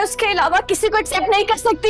اس کے علاوہ کسی کو ایکسپٹ نہیں کر سکتی.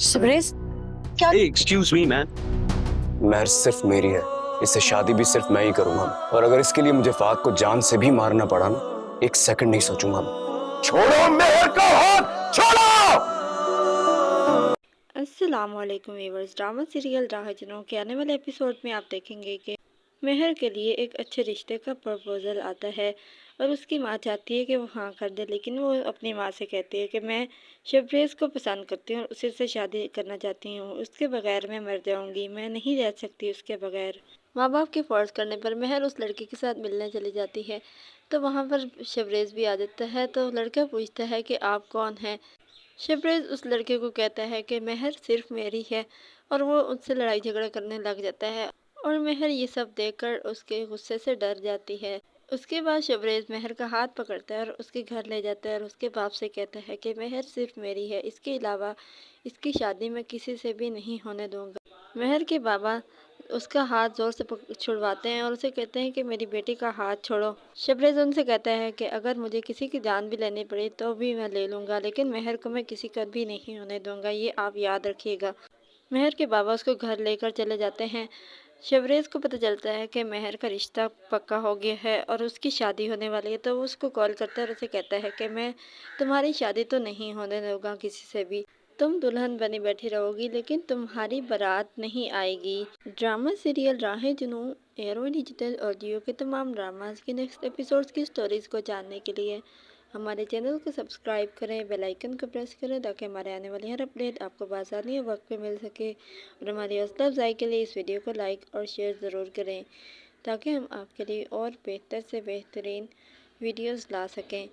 شبریز کیا ایکسکیوز می میم. مہر صرف میری ہے, اس سے شادی بھی صرف میں ہی کروں گا, اور اگر اس کے لیے مجھے فہد کو جان سے بھی مارنا پڑا نا, ایک سیکنڈ نہیں سوچوں گا. چھوڑو مہر کا ہاتھ, چھوڑو. السلام علیکم ویورز. ڈرامہ سیریل راہ جنوں کے آنے والے ایپیسوڈ میں آپ دیکھیں گے کہ مہر کے لیے ایک اچھے رشتے کا پرپوزل آتا ہے اور اس کی ماں چاہتی ہے کہ وہ ہاں کر دے, لیکن وہ اپنی ماں سے کہتی ہے کہ میں شبریز کو پسند کرتی ہوں اور اسی سے شادی کرنا چاہتی ہوں, اس کے بغیر میں مر جاؤں گی, میں نہیں رہ سکتی اس کے بغیر. ماں باپ کے فورس کرنے پر مہر اس لڑکی کے ساتھ ملنے چلی جاتی ہے تو وہاں پر شبریز بھی آ جاتا ہے. تو لڑکا پوچھتا ہے کہ آپ کون ہیں. شبریز اس لڑکے کو کہتا ہے کہ مہر صرف میری ہے, اور وہ ان سے لڑائی جھگڑا کرنے لگ جاتا ہے, اور مہر یہ سب دیکھ کر اس کے غصے سے ڈر جاتی ہے. اس کے بعد شبریز مہر کا ہاتھ پکڑتا ہے اور اس کے گھر لے جاتا ہے اور اس کے باپ سے کہتا ہے کہ مہر صرف میری ہے, اس کے علاوہ اس کی شادی میں کسی سے بھی نہیں ہونے دوں گا. مہر کے بابا اس کا ہاتھ زور سے چھڑواتے ہیں اور اسے کہتے ہیں کہ میری بیٹی کا ہاتھ چھوڑو. شبریز ان سے کہتا ہے کہ اگر مجھے کسی کی جان بھی لینی پڑی تو بھی میں لے لوں گا, لیکن مہر کو میں کسی کا بھی نہیں ہونے دوں گا, یہ آپ یاد رکھیے گا. مہر کے بابا اس کو گھر لے کر چلے جاتے ہیں. شبریز کو پتہ چلتا ہے کہ مہر کا رشتہ پکا ہو گیا ہے اور اس کی شادی ہونے والی ہے, تو وہ اس کو کال کرتا ہے اور اسے کہتا ہے کہ میں تمہاری شادی تو نہیں ہونے دوں گا کسی سے بھی, تم دلہن بنی بیٹھی رہو گی لیکن تمہاری بارات نہیں آئے گی. ڈرامہ سیریل راہ جنوں ایرو ڈیجیٹل آڈیو کے تمام ڈراماز کی نیکسٹ ایپیسوڈز کی سٹوریز کو جاننے کے لیے ہمارے چینل کو سبسکرائب کریں, بیل آئیکن کو پریس کریں تاکہ ہمارے آنے والی ہر اپڈیٹ آپ کو بآسانی اور وقت پہ مل سکے. اور ہماری حوصلہ افزائی کے لیے اس ویڈیو کو لائک اور شیئر ضرور کریں تاکہ ہم آپ کے لیے اور بہتر سے بہترین ویڈیوز لا سکیں.